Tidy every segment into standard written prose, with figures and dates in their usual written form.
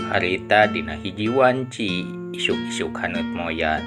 Harita dina hiji wanci isuk-isuk hanut moyan.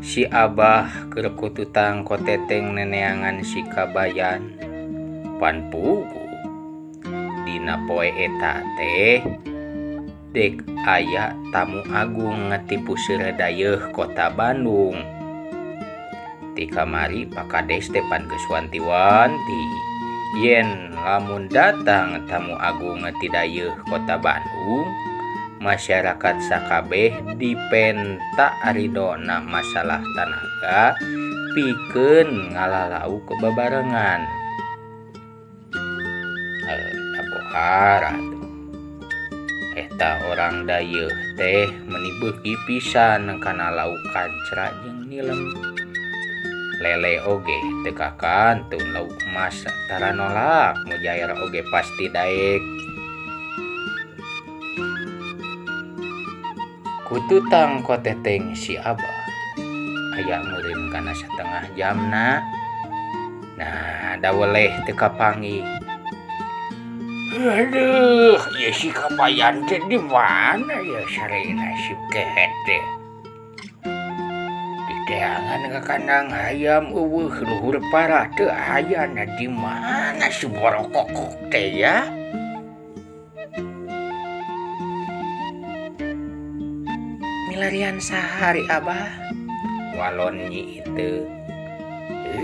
Si Abah keur kututang koteteng neneangan si Kabayan. Pan pugu dina poe eta teh dek aya tamu agung ngatipu Seureudayeuh kota Bandung. Ti kamari pakades teh pan geus wanti-wanti yen lamun datang tamu agung ti dayeuh kota Bandung, masyarakat sakabeh dipenta aridona masalah tanaga pikeun ngalalau kebabarengan. Nabohara tuh. Eta orang dayeuh teh meuni beuki pisan kana lauk kancra jeung nilem. Lele oge teu kakantun lauk emas tara nolak mujair oge pasti daek. Kututang koteteng si Abah aya meureun kana satengah jamna. Nah, da weleh teu kapanggih. Aduh, ya si Kabayan teh di mana ya sarena si kehet teh? Di deangan ka kandang hayam eueuh luhur parah teu ayana di mana si borokokok teh ya? Milarian sahari Abah? Walon nyi itu.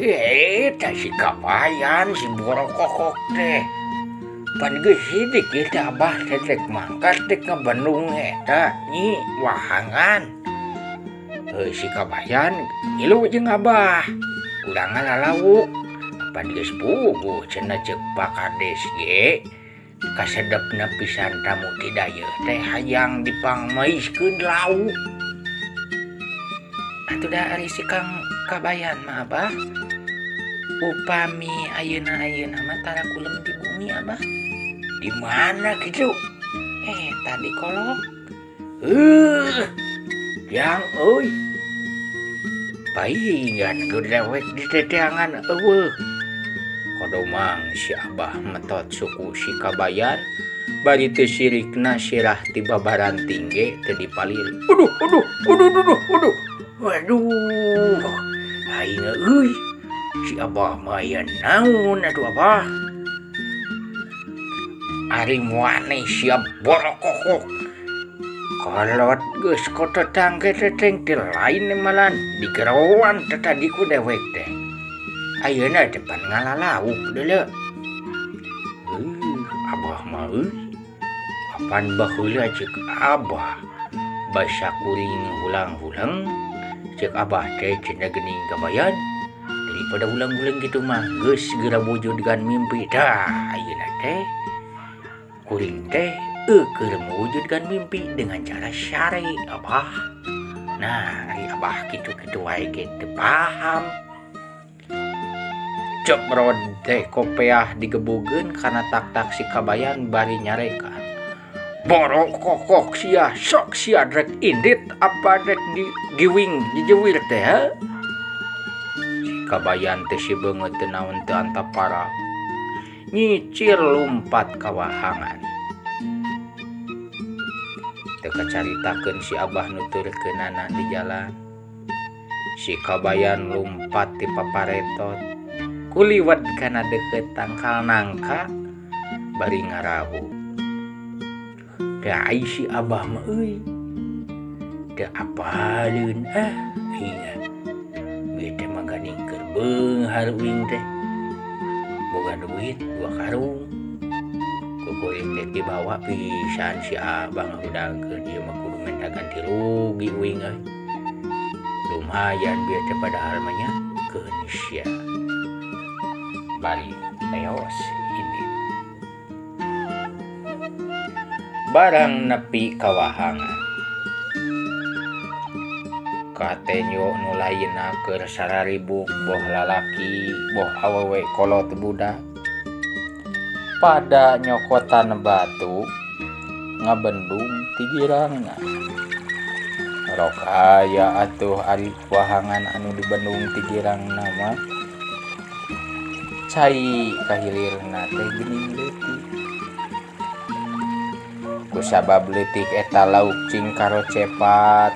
Eta si Kabayan si borokokok teh. Pan geus hidik ieu teh Abah teh rek mangkat teh ka Bandung eta nyi wahangan. Si Kabayan ngilu jeung Abah. Urang ngalalauk. Pan geus puguh cenah ceuk Pak Kades ge. Kasedepna pisan tamu ti dayeuh teh hayang dipangmeiskeun lauk. Atuh da ari si Kang Kabayan mah Abah. Upami ayeuna mah tara kulem di bumi Abah. Di mana kitu? Tadi kolok. Yang euy. Paingan keur dewek di teteangan eueuh. Kodomang si Abah metot suku si Kabayan bari teu sirikna sirah ti babaranting ge teu dipalili. Waduh. Aing euy. Si Abah mah aya naon atuh Abah? Ari moane siap borokokok. Kolot geus kotetang keteteng teh lain malan digerowan teh tadi ku dewek teh. Ayeuna depan ngalalauk deuleu. Abah mah euy. Apan baheula ceuk Abah basa kuring hulang-hulang ceuk Abah teh cenah geuning Kabayan. Daripada ulang-ulang gitu mah geus segera wujudkan mimpi dah ayeuna teh. Kuring teh keur mewujudkan mimpi dengan cara syar'i Abah. Nah, ari Abah kitu-kitu wae ge teu paham. Ceprod teh kopeah digebugeun kana tak-tak si Kabayan bari nyarekan. Borokokok sia sok sia rek indit apa rek digiwing dijewir teh ha? Si Kabayan teh si beungeut teu naon teu antapara. Nyicir lumpat ka wahangan. Teu kacaritakeun si Abah nuturkeunana di jalan. Si Kabayan lumpat ti paparetot. Kuliwat kana deukeut tangkal nangka bari ngarahu. Da ai si Abah mah euy. Teu apaleun ingat. Ieu teh mah gani keur beunghar uing teh. Boga duit 2 karung. Kukuring teh dibawa pisan si Abah ngahudangkeun ieu mah kudu minta ganti rugi uing euy. Lumayan bieu teh padahal mah nya keun sia. Bari leos ini. Barang nepi ka wahangan. Katenyo nu lainna keur sararibuk boh lalaki boh awewe kolot budak. Pada nyokotan batu ngabendung ti girangna. Rok aya atuh ari wahangan anu dibendung ti girangna mah. Cai kahilirna teh geuning leutik. kusabab leutik eta lauk cing karo cepat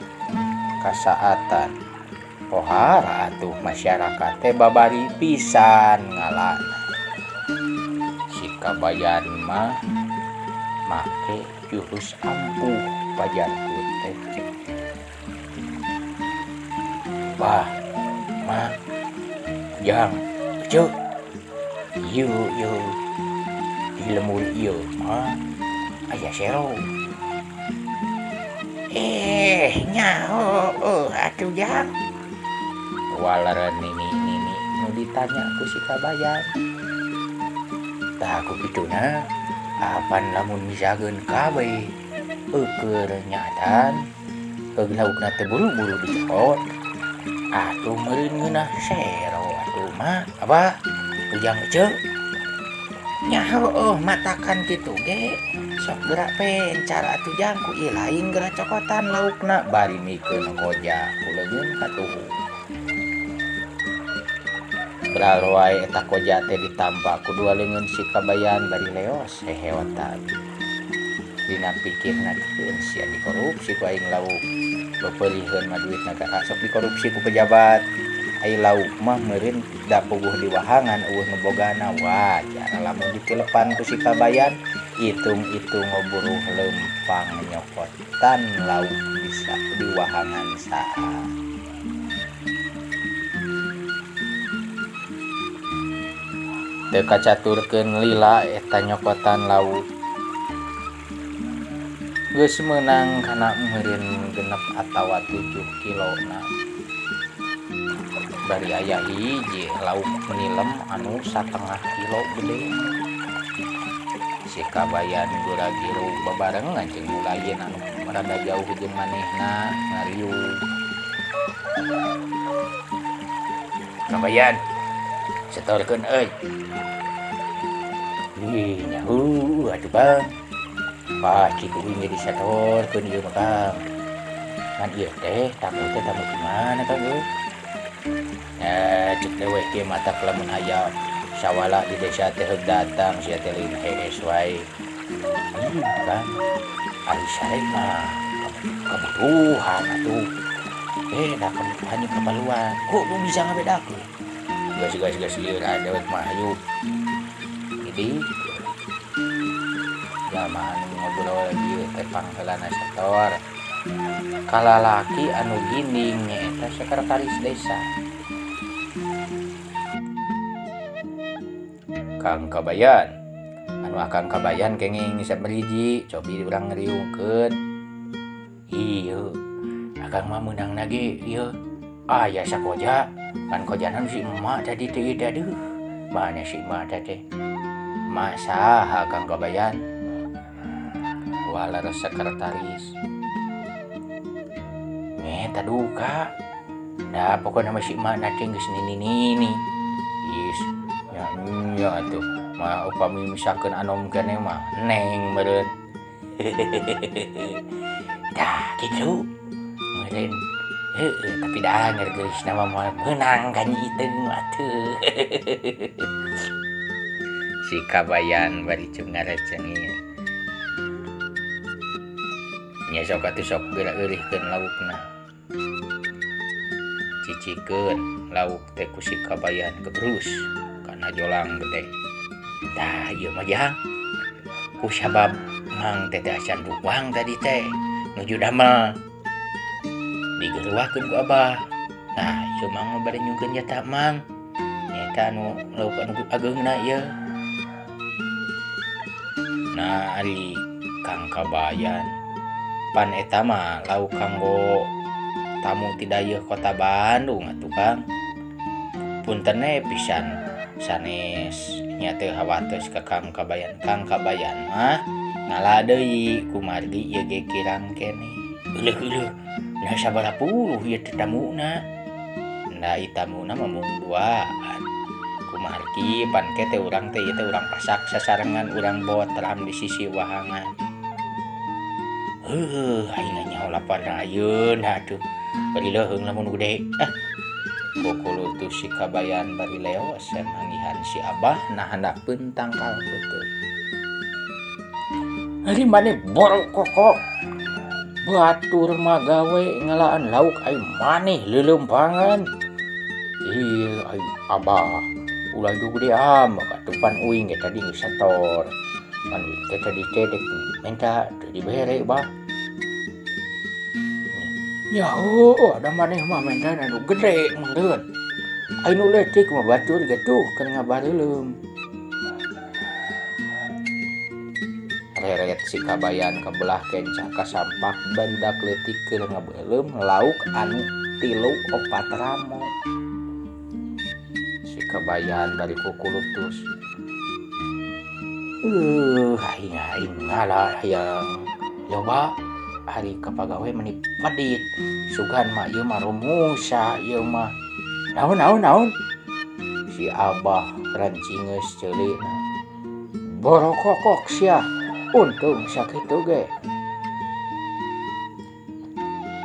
kasaatan pohara atuh masyarakat teh babari pisan ngalana. Si kabayan mah make jurus ampuh pajarku teh. Bah, mak, jang, cuk, ieu di lemur ieu mah aya sero. Nyaho, atuh jang. Walaran nini nu ditanya ku si kabayan. Tah ku pituna, apan lamun misageun kabeh eukeur nyatan, laukna teh buru-buru dicokot. Atuh meureun ngeunah sero atuh mah, abah, ujang ceuk. Nyaho matakan kitu ge, sok gerak pencar atuh jang ku ieu lain gerak cokotan laukna bari mikeun koja kuleungeun katuhu. Beral wae eta koja teh ditampa ku dua leungeun si kabayan bari leos heheotan. Dina pikirna keun sia dikorupsi ku aing lauk. Bepeulieun mah duit nagara sok dikorupsi ku pejabat. Ai lauk mah meureun da puguh di wahangan eueuh ngebogana wajar lamun ditelepan ku si kabayan itung-itung ngoburuh lempang nyokotan lauk bisa di wahangan saha. Teu kacaturkeun lila eta nyokotan lauk. Geus meunang kana meureun genep atawa 7 kilona. Bari aya hiji lauk nilem anu 1/2 kilo gede. Si kabayan gura giru babarengan jeung gulayeun anu rada jauh jeung manehna ngariung. Kabayan, setorkeun euy. Nyaho atuh Bang. Pasti kuing ge disatorkeun ieu mah Kang. Kan ieu teh tamu gimana Kang euy? Cek leweh ke mata lamun aya sawala di desa teh datang sia teh leuwih hees wae. Kan ari sare mah kebutuhan atuh. Da kebutuhan jeung keperluan. Kok lu bisa ngabedakeun? Gas ieu dewek mah hayu. Jadi zaman ngobrol ieu teh pangheulana sator. Kalalaki anu ginding nyaeta sekretaris desa. Kang Kabayan, anu akang kabayan kenging saberiji cobi urang ngeriungkeun. Ieu akang mah meunangna ge ieu aya sakoja kan kojana si emak tadi teh daduh. Mana si emak teh? Emak saha Kang Kabayan? Walar sekretaris. Eta duka. Nah pokoknya masih emak nate geus nini. Is nya atuh mah upami misalkeun anom keneh mah neng meureun. Dah kitu meureun. Tapi dah ngergeusna mah moal meunang ka nyi iteung atuh. Si kabayan bari ngarecengin. Nya sok atuh sok geura-eurihkeun laukna. Cicikeun lauk teh ku si kabayan kebrus kana jolang gede. Tah ieu mah jang ku sabab mang teh acan ruang tadi teh nuju damel digeruahkeun ku abah. Nah ieu mang bade nyungkeun jata mang eta anu lauk anu ageungna ieu. Nah ari Kang Kabayan pan eta mah lauk kanggo tamu ti dayeuh kota Bandung atuh Kang. Punten pisan sanes nya teu hawatos ka Kang Kabayan. Kang Kabayan mah ngalah deui ku margi ieu ge kirang keneh. Heuleuh nah sabaraha puluh ieu teh tamuna. Da ieu tamuna mah mung duaan. Ku margi pan ke teh urang teh ieu teh urang pasak sasarengan urang botram di sisi wahangan. Aing nyaho lapar ayeun atuh. Bari leuheung lamun gede. Kokulutuh si kabayan bari leos manggihan si abah nah handapeun tangkal peuteul. Ari maneh borok kokok. Batur magawe ngalaan lauk ai maneh leuleumpangan. Ai abah. Ulah juga dia makatupan uing ge tadi geus sator. Pan teh tadi teh minta teu dibere bah. Nyaho ada maneh mah mendan anu gede mangreun. Ai nu leutik mah batur gitu keur ngabareuleum. Reret si kabayan kebelah kencah kasampak barudak leutik keur ngabeuleum lauk anu 3-4 ramo. Si kabayan dari kukulutus. Aing ngalah hayang nyoba hari kapagawe meni medit. Sugan mah ieu mah rumusa ieu mah. Naon? Si abah rancingeus ceulina. Borok kokok sia. Untung sakitu ge.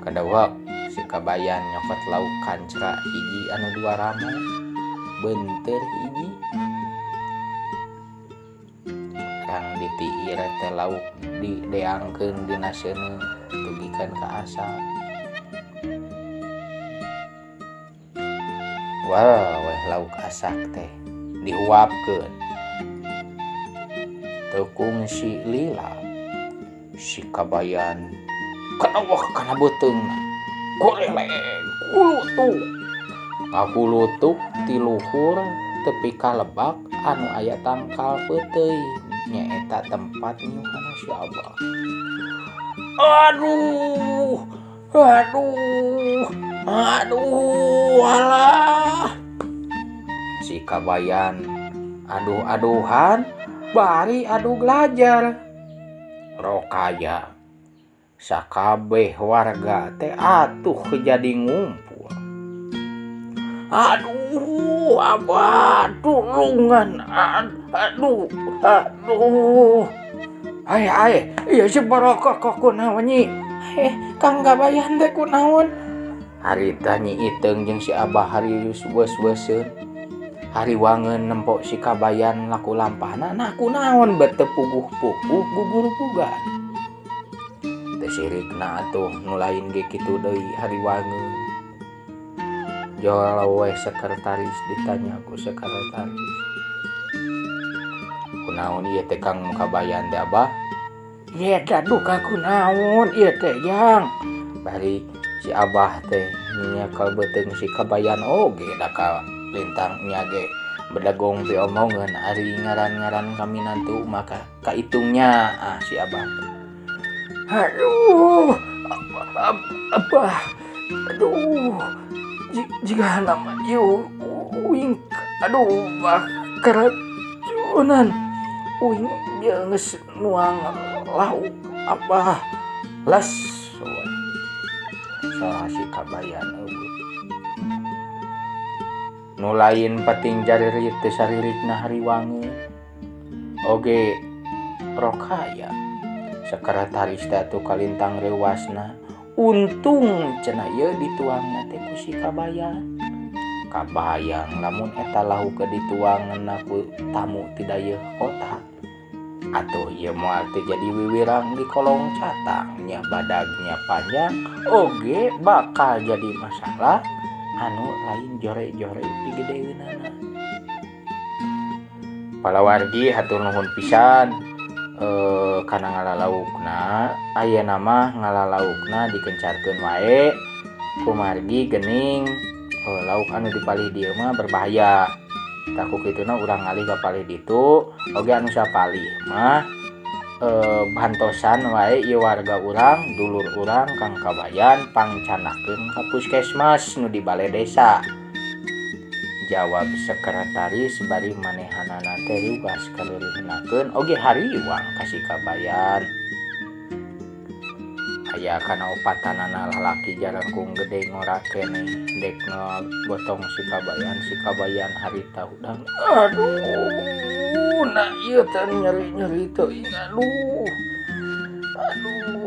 Kadawak si kabayan nyokot lauk kancra hiji anu 2 ramo. Beunteur hiji. Rang ditiir teh lauk dideangkeun dina seuneu tugikeun ka asap. Wah, lauk asak teh diuapkeun. Tekung si lila si kabayan kana beuteungna goleleng kulutuk ngakulutuk ti luhur tepi ka lebak anu aya tangkal peuteuy nyaeta tempat nyuhana si abah. Aduh alah si kabayan aduh-aduhan bari adu glajar. Rokaya sakabeh warga teh atuh jadi ngumpul. Aduh abah tulungan. Aduh. Ai ieu si borokok kunaon nyi? Kang Kabayan teh kunaon? Harita nyi Iteung jeung si abah harius weus-weuseun. Hariwangeun nempok si kabayan laku lampahna nah kunaon bete puguh-puguh gugur pugan. Teu sirikna atuh nu lain ge kitu deui hariwangeun. Jolo we sekretaris ditanya ku sekretaris. Kunaon ieu teh Kang Kabayan teh abah? Ye gaduh ka kunaon ieu teh Jang. Bari si abah teh nyekel beuteung si kabayan oge da ka lintangnya ge bedagong pi omongan ari ngaran-ngaran kami nantu maka kaitungnya si abah. Aduh abah jika nama ieu uing bah keracunan uing geus nuang lauk abah las salah si kabayan eueuh. Nu lain pating jaririt teh saririkna hariwangeun. Oge rokaya sekretaris teh atuh kalintang rewasna. Untung cenah ieu dituangna teh ku si kabayan. Kabayang lamun eta lauk ke dituangeunna ku tamu ti dayeuh kota. Atuh ieu moal teh jadi wiwirang di kolong catang nya badagnya panjang oge bakal jadi masalah. Anu lain jore-jore digedeunana. Palawargi hatur nuhun pisan kana ngalalaukna. Ayeuna mah ngalalaukna dikencarkeun wae kumargi geuning lauk anu dipalih dieu mah berbahaya. Taku kituna urang ngalih kapalih ditu oge anu sapalih mah bantosan wae ieu warga urang, dulur urang Kang Kabayan pangcanakeun ka puskesmas nu di balai desa. Jawab sekretaris bari manehanana teh rugas kaleureunnakeun oge hariwang ka si Kabayan. Aya kana opatanana lalaki jarangkung gede ngora keneh dek ngabotong si Kabayan harita udang. Aduh, nah ieu teh nyeri-nyeri teuing aduh.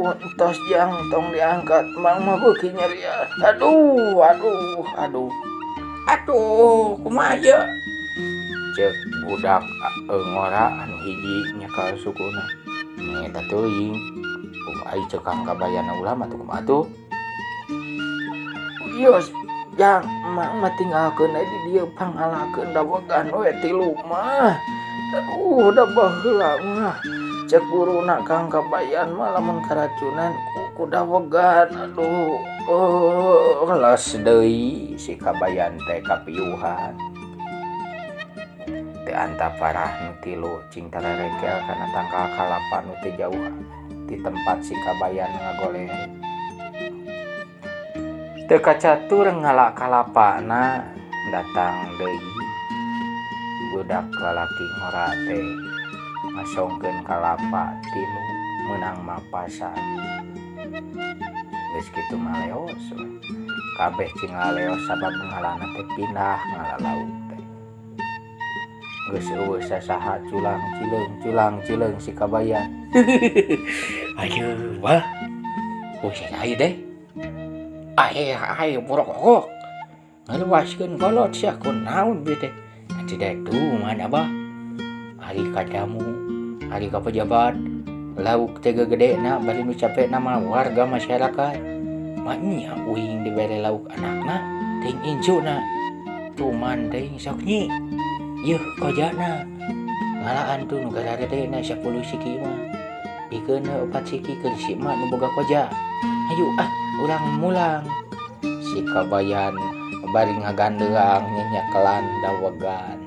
Entos Jang tong diangkat mang mah beuki nyeri. Aduh, kumaha ieu? Ceuk budak ngora anu hiji nyekel sukuna. Nyata teuing ai cekang kabayana ulah mah tuh kumaha tuh. Yos yang mang mah tinggalkeun di dieu pangalakeun dawegan we tilu mah. Da baheula mah cek guruna Kang Kabayan mah lamun karacunan ku dawegan. Les deui si Kabayan teh kapiuhan. Teu anta parah nu tilu cing tarerekel kana tangkal kalapa nu teu jauh di tempat si Kabayan ngagolen. Teu kacatur ngalak kalapana datang deui budak lalaki ngora teh ngasongkeun kalapa tinu meunang mapasan. Geus kitu mah leos we. Kabeh cing ngaleos sabab ngaranna teh pindah ngalalau teh. Geus eueuh sasaha culang si Kabayan. Ayeuna wah. Usah ayeuna deh. Aye borok ngaluaskeun kolot sia kunaon bieu teh. Tidak tuh mana bah. Ari kadamu, ari ka pejabat, lauk teh gegedena bari nu capek nama warga masyarakat. Manya uing dibere lauk anakna, ting incuna. Tuman teuing sok nyi. Yeuh kojana. Ngalaan tuh nu garadena 10 siki mah. Pikeun 4 siki keur si emak nu boga koja. Ayo urang mulang. Si Kabayan bari ngagandeang nyenyakelan dawegan.